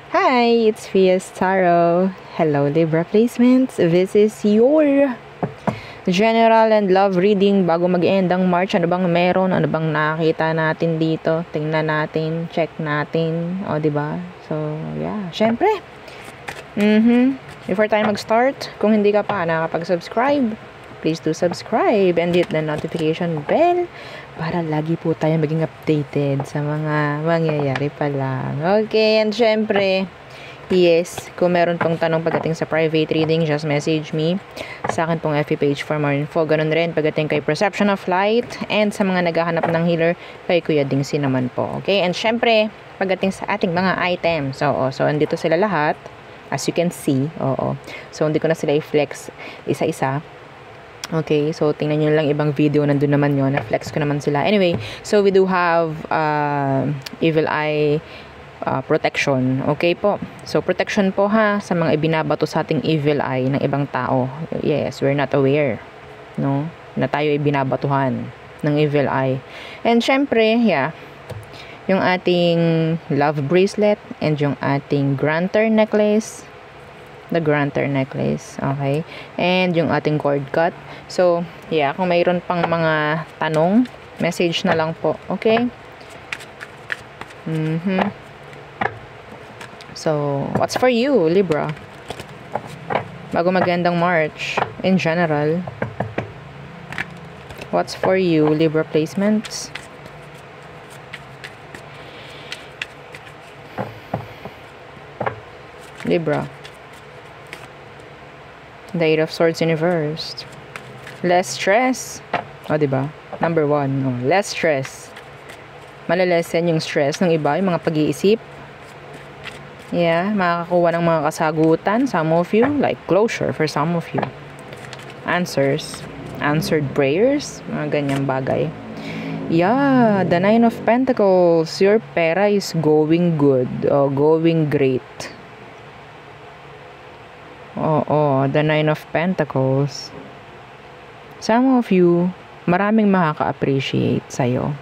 Hi, it's Fias Taro. Hello, Libra Placements. This is your general and love reading bago mag-end ang March. Ano bang meron? Ano bang nakita natin dito? Tingnan natin, check natin. O, diba? So, yeah. Syempre. Before tayo mag-start, kung hindi ka pa nakakapag-subscribe, please do subscribe and hit the notification bell para lagi po tayo maging updated sa mga mangyayari pa lang. Okay, and syempre, yes, kung meron pong tanong pagdating sa private reading, just message me sa akin pong FB page for more info. Ganun rin pagdating kay Perception of Light and sa mga naghahanap ng healer kay Kuya Dingsi naman po. Okay, and syempre, pagdating sa ating mga items, so andito sila lahat, as you can see, So, hindi ko na sila i-flex isa-isa. Okay, so tingnan nyo lang ibang video, nandun naman yun, na-flex ko naman sila. Anyway, so we do have Evil Eye protection. Okay po, so protection po ha sa mga ibinabato sa ating evil eye ng ibang tao. Yes, we're not aware, no, na tayo ay binabatuhan ng evil eye. And syempre, yeah, yung ating love bracelet and yung ating granter necklace, the granter necklace, okay, and yung ating cord cut. So yeah, kung mayroon pang mga tanong, message na lang po, okay? So what's for you, Libra, bago magandang March in general? What's for you, Libra placements? Libra, the Eight of Swords in reverse. Less stress. O, diba? Number 1. Less stress. Malalesen yung stress ng iba, yung mga pag-iisip. Yeah, makakakuha ng mga kasagutan. Some of you, like closure for some of you. Answers. Answered prayers. Mga ganyang bagay. Yeah, the Nine of Pentacles. Your pera is going good. O, going great. The Nine of Pentacles. Some of you, maraming makaka-appreciate sa'yo.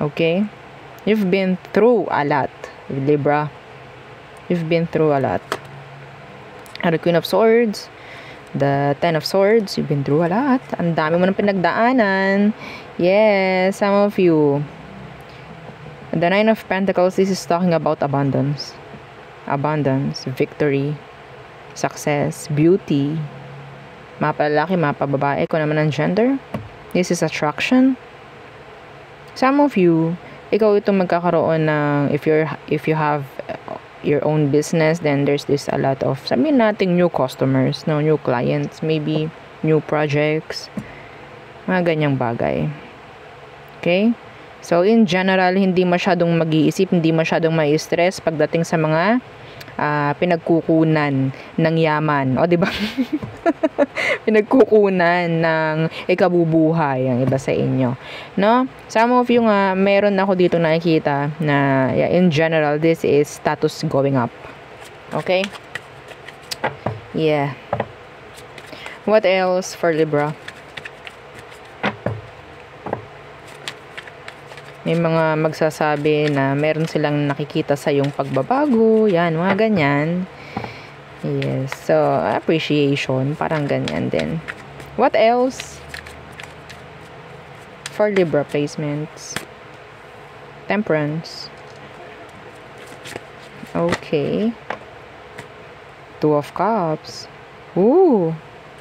Okay? You've been through a lot, Libra. You've been through a lot. The Queen of Swords, the Ten of Swords, you've been through a lot. Ang dami mo ng pinagdaanan. Yes, some of you. The Nine of Pentacles, this is talking about abundance. Abundance, victory, success, beauty, mapalalaki, mapababae, kung naman ang gender. This is attraction. Some of you, ikaw itong magkakaroon ng, if you have your own business, then there's this a lot of, sabihin natin, new customers, no, new clients, maybe new projects, mga ganyang bagay. Okay? So, in general, hindi masyadong mag-iisip, hindi masyadong mai-stress pagdating sa mga pinagkukunan ng yaman. O, diba? Pinagkukunan ng ikabubuhay ang iba sa inyo. No? Some of you nga, meron ako dito nakikita na, yeah, in general, this is status going up. Okay? Yeah. What else for Libra? May mga magsasabi na meron silang nakikita sa yung pagbabago, yan, mga ganyan. Yes, so appreciation, parang ganyan din. What else for Libra placements? Temperance. Okay. Two of Cups. Ooh,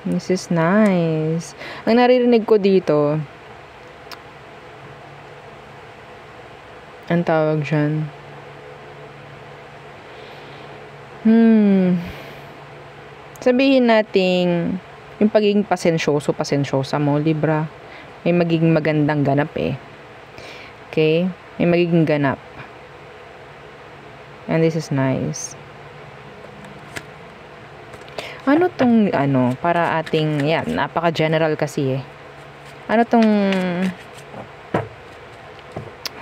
this is nice. Ang naririnig ko dito, ang tawag dyan, sabihin natin yung pagiging pasensyosa mo, Libra, may magiging magandang ganap eh. Okay? May magiging ganap. And this is nice. Ano tong, para ating, yan, napaka-general kasi eh. Ano tong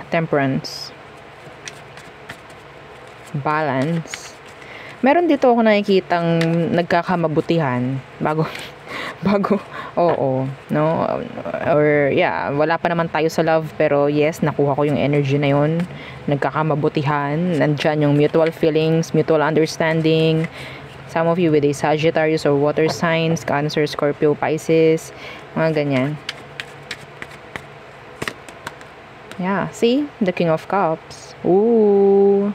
Temperance, balance. Meron dito ako nakikitang nagkakamabutihan bago Oo, no? Or, yeah, wala pa naman tayo sa love, pero yes, nakuha ko yung energy na yun. Nagkakamabutihan, nandyan yung mutual feelings, mutual understanding. Some of you with a Sagittarius or water signs, Cancer, Scorpio, Pisces, mga ganyan. Yeah, see? The King of Cups. Ooh.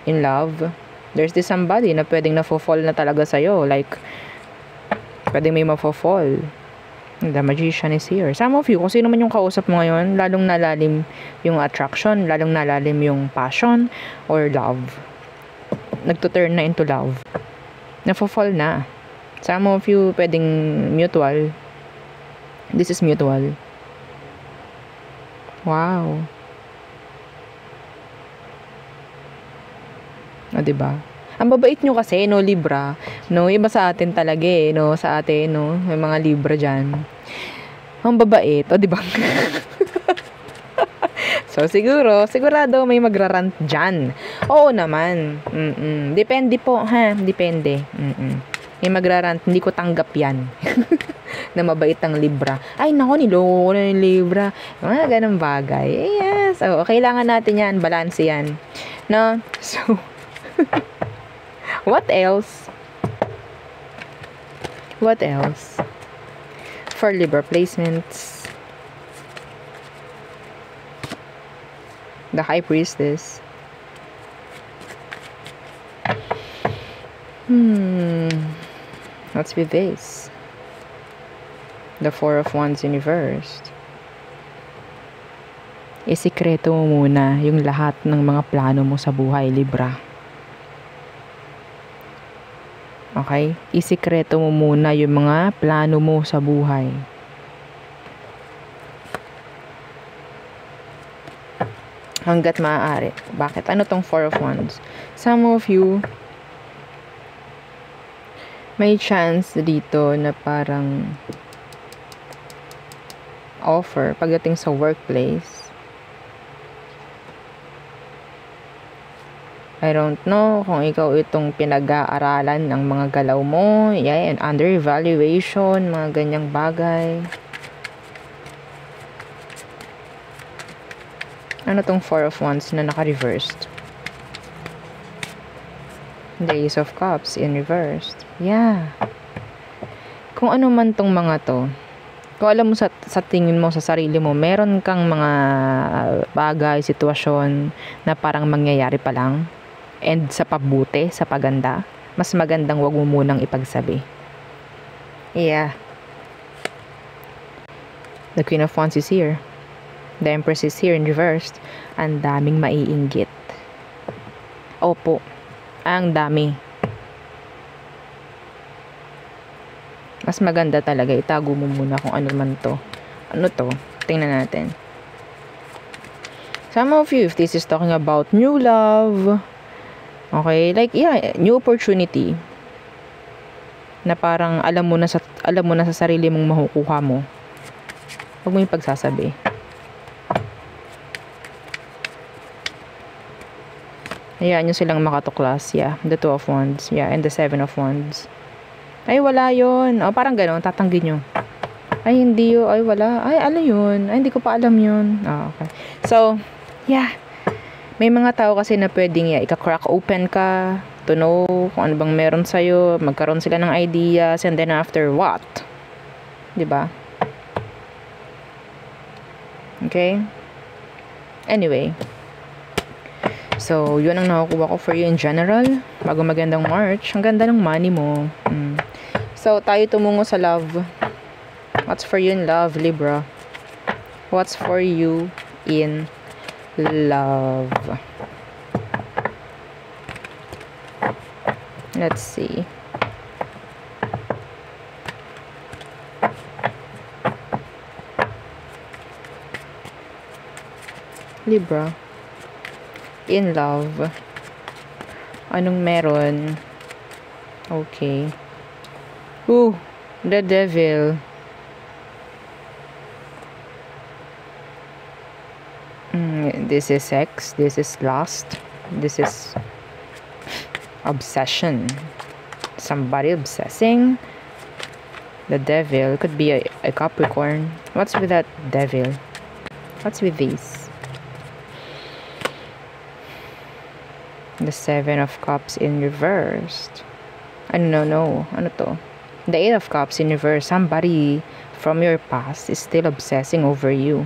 In love. There's this somebody na pwedeng na-fall na talaga sa'yo. Like, pwedeng may ma-fall. The Magician is here. Some of you, kung sino man yung kausap mo ngayon, lalong nalalim yung attraction, lalong nalalim yung passion or love. Nagto-turn na into love. Na-fall na. Some of you, pwedeng mutual. This is mutual. Wow. O, diba? Ang babait nyo kasi, no, Libra. No, iba sa atin talaga eh, no, sa atin, no, may mga Libra dyan. Ang babait, o, diba? So, sigurado may magrarant dyan. Oo naman. Depende po, ha? Depende. May magrarant, hindi ko tanggap yan. Na mabait ang Libra. Ay, nako, niloko na yung Libra. Mga ganang bagay. Yes. So, kailangan natin yan. Balance yan. No? So, what else? What else? For Libra placements. The High Priestess. What's with this? The Four of Wands reversed. Isikreto mo muna yung lahat ng mga plano mo sa buhay, Libra. Okay? Isikreto mo muna yung mga plano mo sa buhay. Hanggat maaari. Bakit? Ano tong Four of Wands? Some of you, may chance dito na parang offer pagdating sa workplace. I don't know kung ikaw itong pinag-aaralan ng mga galaw mo, yeah, and under evaluation, mga ganyang bagay. Ano tong Four of Wands na naka-reversed? The Ace of Cups in reversed. Yeah. Kung ano man tong mga to, kung alam mo sa tingin mo, sa sarili mo, meron kang mga bagay, sitwasyon na parang mangyayari pa lang, and sa pabuti, sa paganda, mas magandang wag mo munang ipagsabi. Yeah. The Queen of Wands is here. The Empress is here in reversed. Ang daming maiinggit. Opo. Ang dami. Mas maganda talaga, itago mo muna kung ano man to. Ano to? Tingnan natin. Some of you, if this is talking about new love, okay, like, yeah, new opportunity, na parang alam mo na sa sarili mong makukuha mo, huwag mo yung pagsasabi. Hayaan nyo silang makatuklas. Yeah, the Two of Wands. Yeah, and the Seven of Wands. Ay, wala yun. O, parang gano'n, tatanggi nyo. Ay, hindi yun. Ay, wala. Ay, ano yun? Ay, hindi ko pa alam yun. Oh, okay. So, yeah. May mga tao kasi na pwedeng, yeah, ika-crack open ka to know kung ano bang meron sa'yo. Magkaroon sila ng ideas. And then after, what? Diba? Okay? Anyway. So, yun ang nakukuha ko for you in general. Bago magandang March. Ang ganda ng money mo. So, tayo tumungo sa love. What's for you in love, Libra? What's for you in love? Let's see. Libra. In love. Anong meron? Okay. Ooh, the Devil. This is sex. This is lust. This is obsession. Somebody obsessing. The Devil could be a Capricorn. What's with that Devil? What's with these? The Seven of Cups in reversed. No. Ano to? The Eight of Cups in reverse. Somebody from your past is still obsessing over you.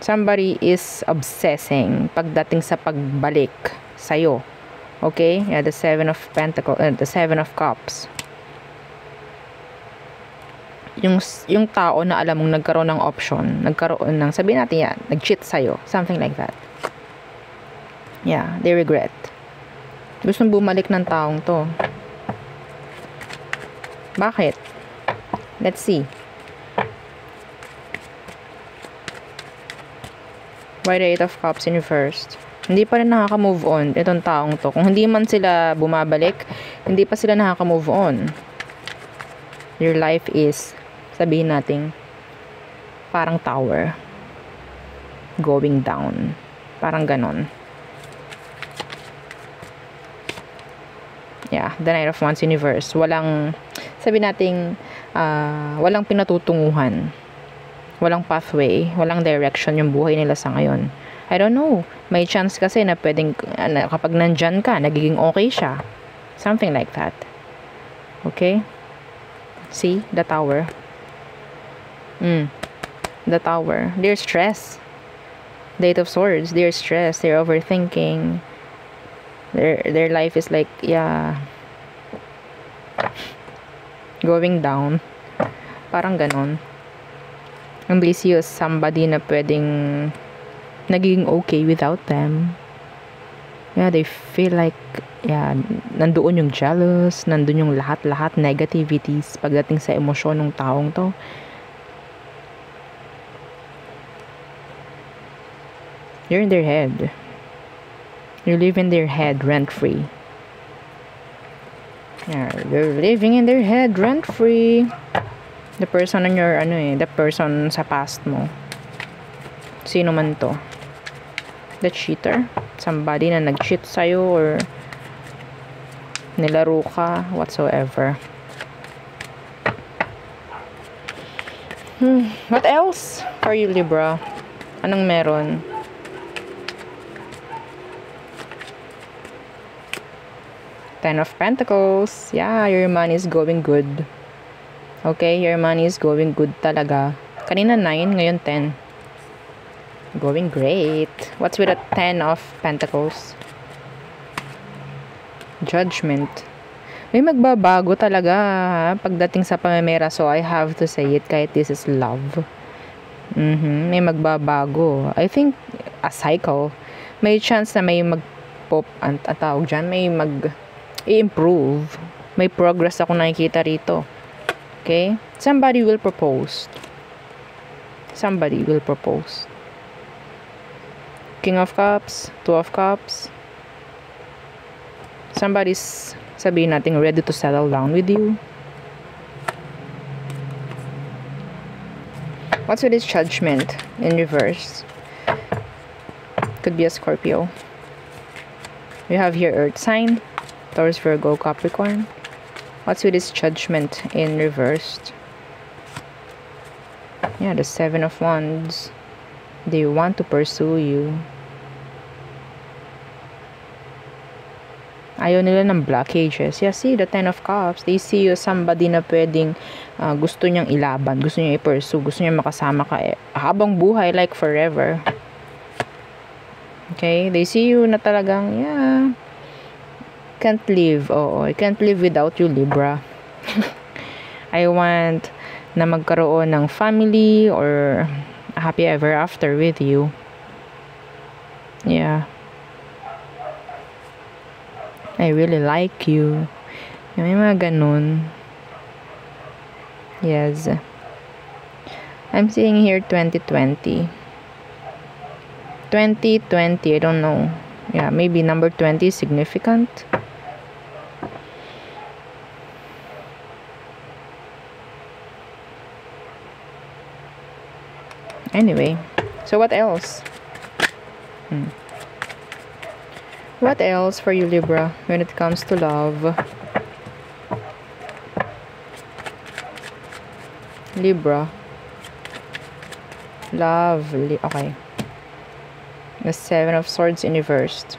Somebody is obsessing pagdating sa pagbalik sa'yo. Okay? Yeah, the Seven of Pentacles, the Seven of Cups. Yung tao na alam mong nagkaroon ng option, nagkaroon ng, sabihin natin yan, nag-cheat sa'yo. Something like that. Yeah, they regret. Gustong bumalik ng taong to. Bakit? Let's see. Why the Eight of Cups in reversed? Hindi pa rin nakaka-move on itong taong to. Kung hindi man sila bumabalik, hindi pa sila nakaka-move on. Your life is, sabihin natin, parang tower. Going down. Parang ganon. Yeah, the Knight of Wands universe. Walang, sabihin natin, walang pinatutunguhan. Walang pathway. Walang direction yung buhay nila sa ngayon. I don't know. May chance kasi na pwedeng, kapag nandyan ka, nagiging okay siya. Something like that. Okay? See? The Tower. The Tower. They're stressed. The Eight of Swords. They're stressed. They're overthinking. Their life is like, yeah, going down. Parang ganon. And they see you as somebody na pwedeng naging okay without them. Yeah, they feel like, yeah, nandoon yung jealous, nandoon yung lahat-lahat negativities pagdating sa emosyon ng taong to. You're in their head. You live in their head rent-free. Yeah, you're living in their head rent-free. The person on your, the person sa past mo. Sino man to? The cheater? Somebody na nag-cheat sa'yo or nilaro ka, whatsoever. What else for you, Libra? Anong meron? Ten of Pentacles. Yeah, your money is going good. Okay, your money is going good talaga. Kanina 9, ngayon 10. Going great. What's with the 10 of Pentacles? Judgment. May magbabago talaga pagdating sa pamimera. So, I have to say it kahit this is love. May magbabago. I think, a cycle. May chance na may mag-pop, ang tawag dyan, may mag-improve. May progress ako nakikita rito. Okay? Somebody will propose. Somebody will propose. King of Cups, Two of Cups. Somebody's, sabihin natin, ready to settle down with you. What's with this Judgment in reverse? Could be a Scorpio. We have here Earth sign, Taurus, Virgo, Capricorn. What's with this Judgment in reversed? Yeah, the Seven of Wands. They want to pursue you. Ayaw nila ng blockages. Yeah, see, the Ten of Cups. They see you as somebody na pwedeng gusto niyang ilaban, gusto niyang i-pursue, gusto niyang makasama ka habang buhay, like forever. Okay? They see you na talagang, yeah, can't live. Oo, I can't live without you, Libra. I want na magkaroon ng family or a happy ever after with you. Yeah. I really like you. May mga ganun. Yes. I'm seeing here 2020. 2020, I don't know. Yeah, maybe number 20 is significant. Anyway, so what else? What else for you, Libra, when it comes to love? Libra. Lovely. Okay. The 7 of Swords in reversed.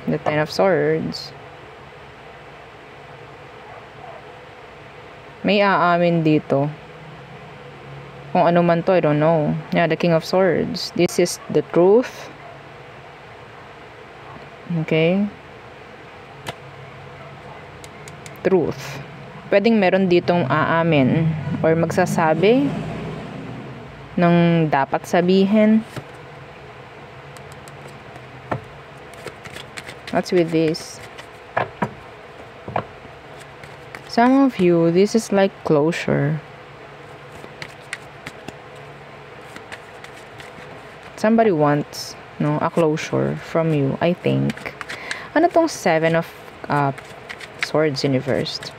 The 10 of Swords. May aamin dito. Kung ano man to, I don't know. Yeah, the King of Swords. This is the truth. Okay. Truth. Pwedeng meron ditong aamin or magsasabi ng dapat sabihin. What's with this? Some of you, this is like closure. Somebody wants, no, a closure from you, I think. Ano tong 7 of Swords in reversed?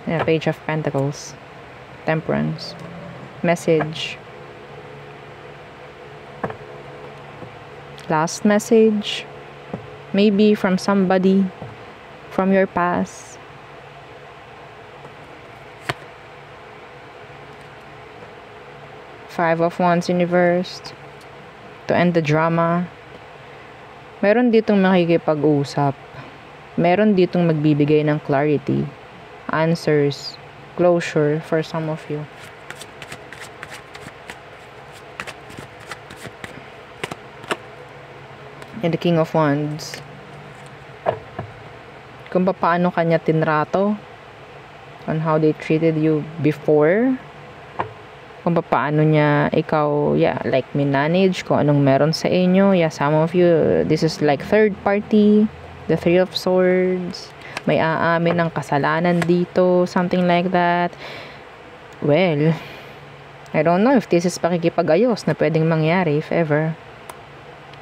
Yeah, Page of Pentacles. Temperance. Message. Last message. Maybe from somebody from your past. Five of Wands in reversed. To end the drama. Meron ditong makikipag-usap. Meron ditong magbibigay ng clarity. Answers, closure for some of you. And the King of Wands. Kung paano kanya tinrato, on how they treated you before, kung paano niya ikaw, like minanage, kung anong meron sa inyo. Some of you, this is like third party, the 3 of Swords. May aamin ng kasalanan dito, something like that. Well, I don't know if this is pakikipag-ayos na pwedeng mangyari, if ever.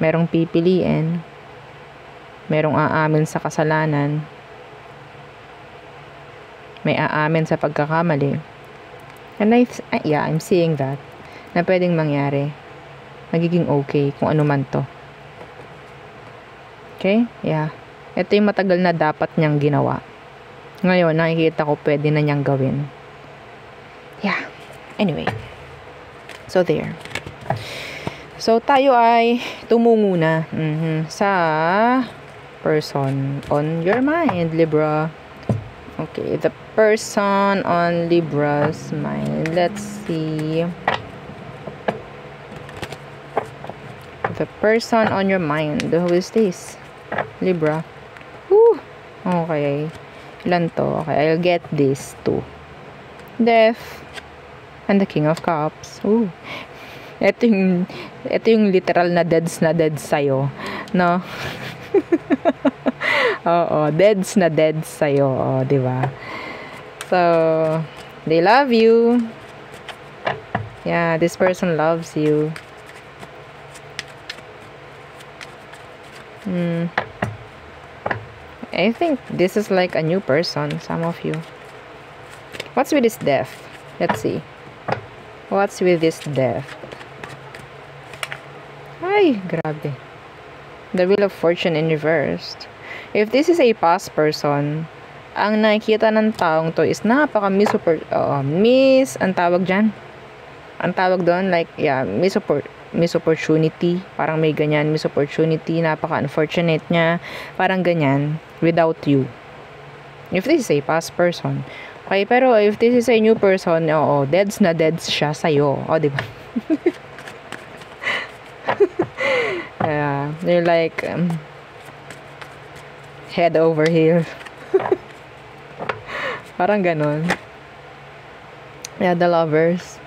Merong pipiliin. Merong aamin sa kasalanan. May aamin sa pagkakamali. And I'm seeing that. Na pwedeng mangyari. Magiging okay kung ano man to. Okay? Yeah. Ito yung matagal na dapat niyang ginawa. Ngayon, nakikita ko pwede na niyang gawin. Yeah. Anyway. So, there. So, tayo ay tumungo na sa person on your mind, Libra. Okay, the person on Libra's mind. Let's see. The person on your mind. Who is this? Libra. Woo! Okay. Ilan to? Okay, I'll get this too. Death. And the King of Cups. Ooh. Ito yung literal na deads sa'yo. No? Oo, deads sa'yo. O, diba? So, they love you. Yeah, this person loves you. I think this is like a new person, some of you. What's with this death? Let's see. What's with this death? Ay, grabe. The Wheel of Fortune in reversed. If this is a past person, ang nakikita ng taong to is napaka-miss ang tawag dyan. Ang tawag doon, like, miss opportunity. Parang may ganyan, miss opportunity. Napaka-unfortunate niya. Parang ganyan, without you. If this is a past person. Okay, pero if this is a new person, deads siya sa'yo. O, diba? They're like, head over here. Parang ganon. Yeah, the Lovers.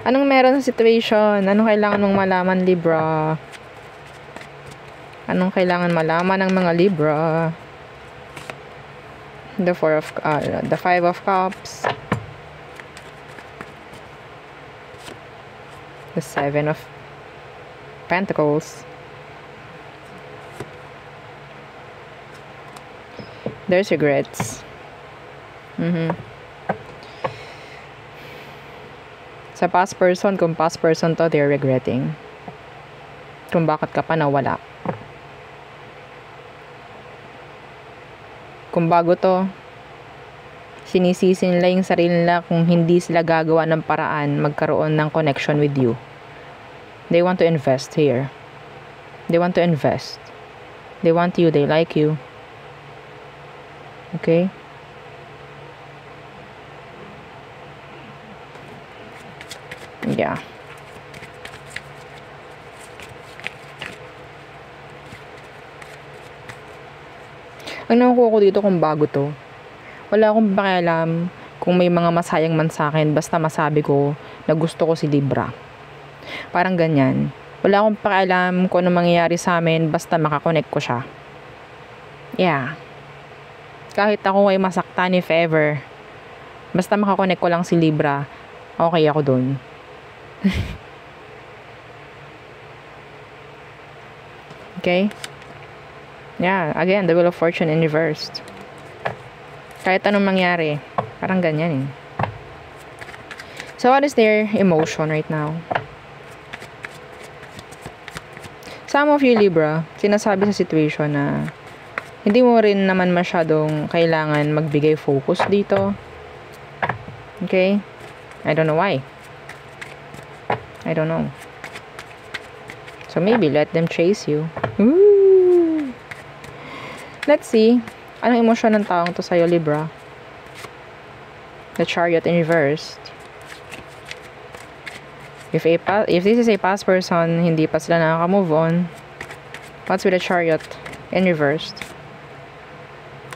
Anong meron sa situation? Anong kailangan mong malaman, Libra? Anong kailangan malaman ng mga Libra? The 5 of Cups. The 7 of Pentacles. There's regrets. Sa past person, kung past person to, they're regretting. Kung bakit ka pa nawala. Kung bago to, sinisisi nila yung sarili nila kung hindi sila gagawa ng paraan magkaroon ng connection with you. They want to invest here. They want to invest. They want you. They like you. Okay? Yeah. Ang nakukuha ko dito kung bago to, wala akong pakialam kung may mga masayang man sa akin, basta masabi ko na gusto ko si Libra. Parang ganyan. Wala akong pakialam kung ano mangyayari sa amin, basta makakonect ko siya. Yeah. Kahit ako ay masaktan if ever, basta makakonect ko lang si Libra, okay ako dun. Okay? Yeah, again, the Wheel of Fortune in reversed. Kahit anong mangyari, parang ganyan eh. So, what is their emotion right now? Some of you, Libra, sinasabi sa situation na hindi mo rin naman masyadong kailangan magbigay focus dito. Okay? I don't know why. I don't know. So, maybe let them chase you. Ooh! Let's see. Anong emosyon ng taong to sa'yo, Libra? The Chariot in reversed. If this is a past person, hindi pa sila nakaka-move on. What's with the Chariot in reversed?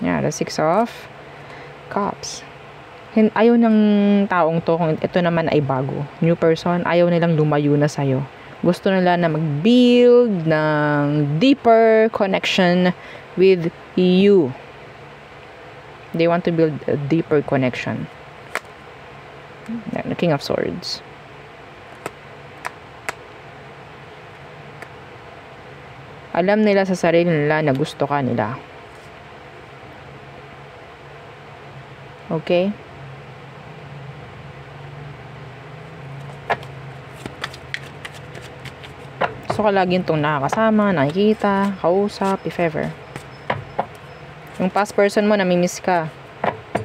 Yeah, the Six of Cups. Ayaw ng taong to, kung ito naman ay bago. New person, ayaw nilang lumayo na sa'yo. Gusto nila na mag-build ng deeper connection with you. They want to build a deeper connection. The King of Swords. Alam nila sa sarili nila na gusto ka nila. Okay? Gusto ka lagi itong nakakasama, nakikita, kausap, if ever. Yung past person mo, namimiss ka.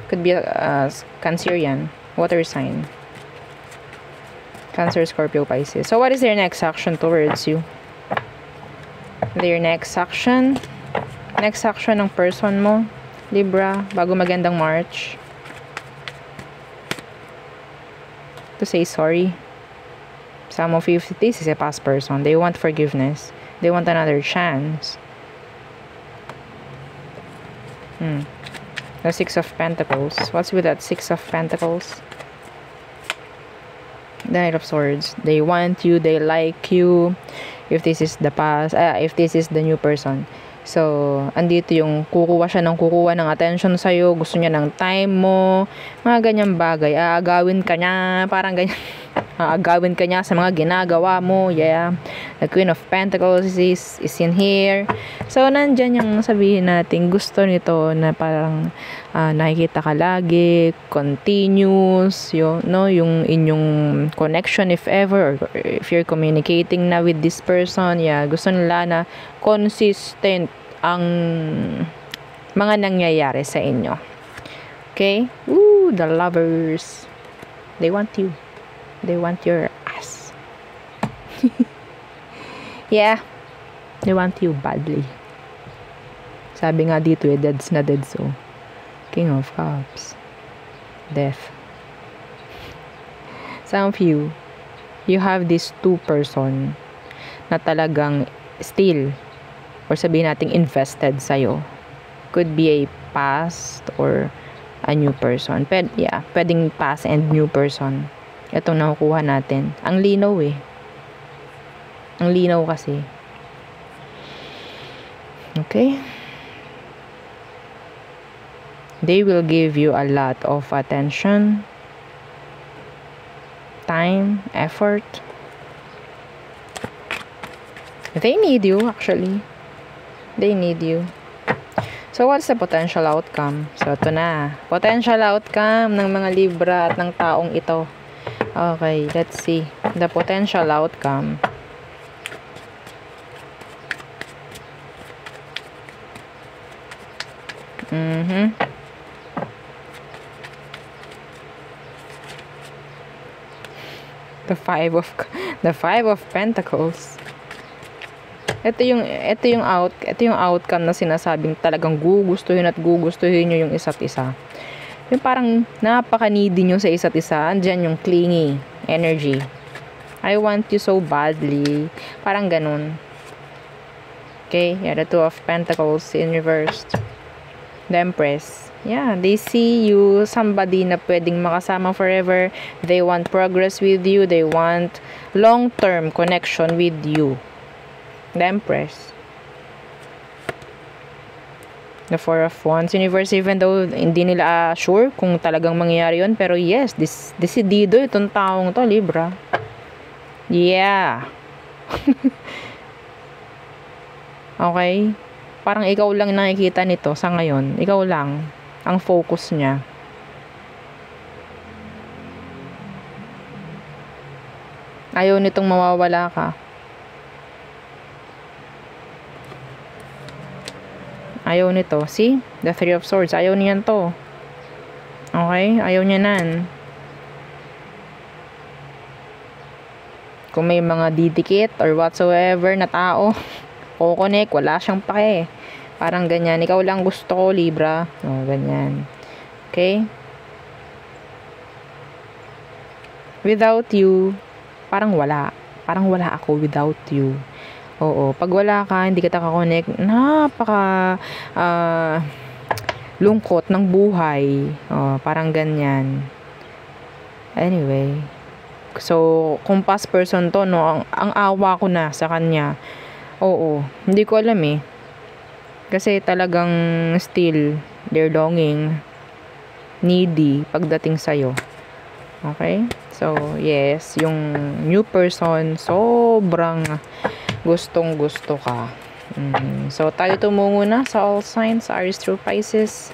Could be a Cancerian. Water sign. Cancer, Scorpio, Pisces. So, what is their next action towards you? Their next action? Next action ng person mo, Libra, bago magandang March. To say sorry. Some of you, if this is a past person, they want forgiveness. They want another chance. The Six of Pentacles. What's with that Six of Pentacles? The Knight of Swords. They want you. They like you. If this is the past, if this is the new person. So, andito yung kukuha siya ng attention sa'yo. Gusto niya ng time mo. Mga ganyang bagay. Aagawin ka niya. Parang ganyan. Aagawin ka niya sa mga ginagawa mo. Yeah. The Queen of Pentacles is in here. So, nandyan yung sabihin natin. Gusto nito na parang nakikita ka lagi. Continuous. Yung inyong connection if ever. Or if you're communicating na with this person. Yeah. Gusto nila na consistent ang mga nangyayari sa inyo. Okay? Ooh, the Lovers. They want you. They want your ass. Yeah. They want you badly. Sabi nga dito deads na dead so. King of Cups. Death. Some of you, you have this two person na talagang still or sabihin nating invested sa'yo. Could be a past or a new person. Pwedeng past and new person. Itong nakukuha natin. Ang linaw eh. Ang linaw kasi. Okay? They will give you a lot of attention, time, effort. They need you actually. They need you. So, what's the potential outcome? So, ito na. Potential outcome ng mga Libra at ng taong ito. Okay, let's see. The potential outcome. The Five of Pentacles. Ito yung outcome na sinasabing talagang gugustuhin nyo yung isa't isa. Yung parang napaka-needy nyo sa isa't isa. Andyan yung clingy energy. I want you so badly. Parang ganun. Okay? Yeah, the Two of Pentacles in reversed. The Empress. Yeah, they see you somebody na pwedeng makasama forever. They want progress with you. They want long-term connection with you. The Empress. The Four of Wands. Universe, even though hindi nila sure kung talagang mangyayari yun, pero yes, desidido itong taong to, Libra. Yeah. Okay? Parang ikaw lang nakikita nito sa ngayon. Ikaw lang ang focus niya. Ayaw nitong mawawala ka. Ayaw nito. See? The Three of Swords. Ayaw niyan to. Okay? Ayaw niya nan. Kung may mga didikit or whatsoever na tao, kukonek, wala siyang pake. Parang ganyan. Ikaw lang gusto ko, Libra. O, ganyan. Okay? Without you, parang wala. Parang wala ako without you. Oo, pag wala ka, hindi kita kakonek, napaka lungkot ng buhay. Parang ganyan. Anyway, so kung past person to, no, ang awa ko na sa kanya. Oo, hindi ko alam eh. Kasi talagang still they're longing, needy pagdating sa'yo. Okay? So, yes, yung new person, sobrang gustong-gusto ka. So, tayo tumungo na sa all signs, Aries through Pisces.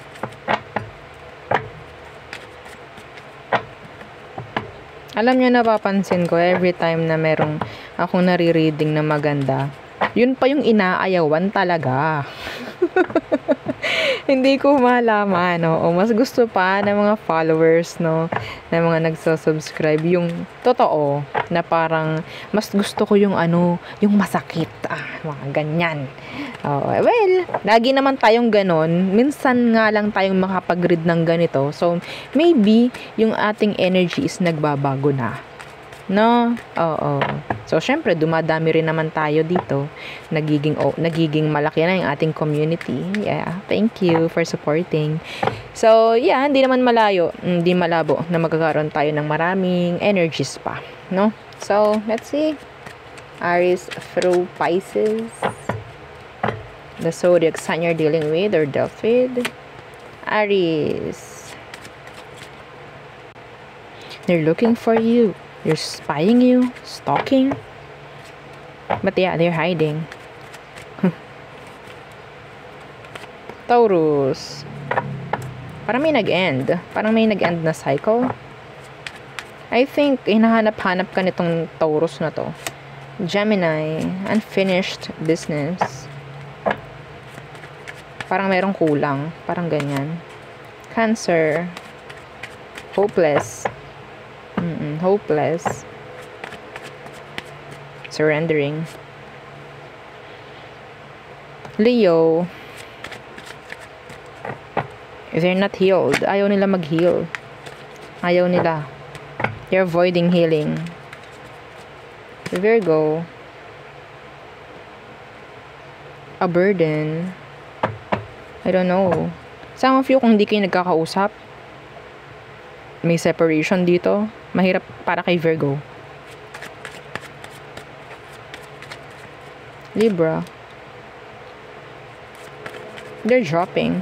Alam nyo, napapansin ko every time na merong akong nare-reading na maganda, yun pa yung inaayawan talaga. Hindi ko malaman, no? O mas gusto pa ng mga followers, no? Na mga nagsusubscribe, yung totoo, na parang mas gusto ko yung yung masakit. Mga ganyan. Well, lagi naman tayong ganon. Minsan nga lang tayong makapag-read ng ganito. So, maybe yung ating energy is nagbabago na. No? Oo. So, syempre, dumadami rin naman tayo dito. Nagiging malaki na yung ating community. Yeah. Thank you for supporting. So, yeah, hindi naman hindi malabo na magkakaroon tayo ng maraming energies pa. No? So, let's see. Aries through Pisces. The zodiac sign you're dealing with or dealt with. Aries. They're looking for you. They're spying you, stalking. But yeah, they're hiding. Taurus. Parang may nag-end. Parang may nag-end na cycle. I think, hinahanap-hanap ka nitong Taurus na to. Gemini. Unfinished business. Parang merong kulang. Parang ganyan. Cancer. Hopeless. Hopeless. Surrendering. Leo. They're not healed. Ayaw nila mag-heal. Ayaw nila. They're avoiding healing. Virgo. A burden. I don't know. Some of you, kung hindi kayo nagkakausap, may separation dito. Mahirap para kay Virgo. Libra. They're dropping.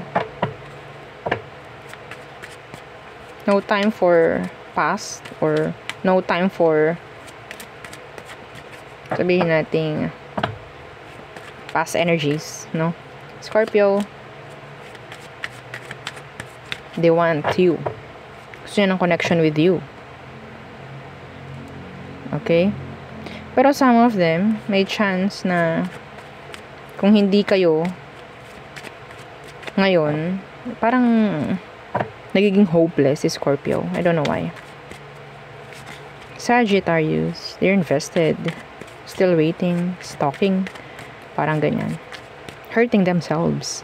No time for past or no time for sabihin nating past energies, no? Scorpio. They want you. Gusto niya ng connection with you. Okay? Pero some of them, may chance na kung hindi kayo ngayon, parang nagiging hopeless si Scorpio. I don't know why. Sagittarius, they're invested. Still waiting, stalking. Parang ganyan. Hurting themselves.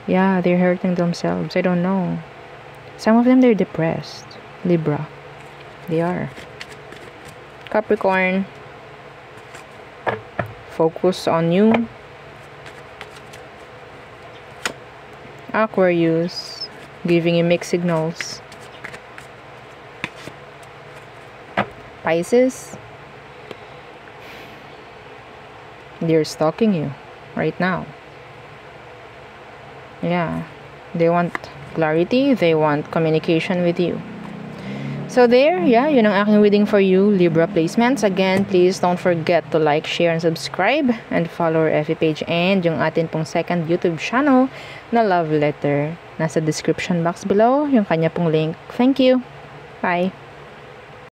Yeah, they're hurting themselves. I don't know. Some of them, they're depressed. Libra. They are. Capricorn. Focus on you. Aquarius. Giving you mixed signals. Pisces. They're stalking you right now. Yeah. They want clarity. They want communication with you. So there, yeah, yun ang aking reading for you, Libra placements. Again, please don't forget to like, share, and subscribe. And follow our FB page and yung atin pong second YouTube channel na Love Letter. Nasa description box below, yung kanya pong link. Thank you. Bye.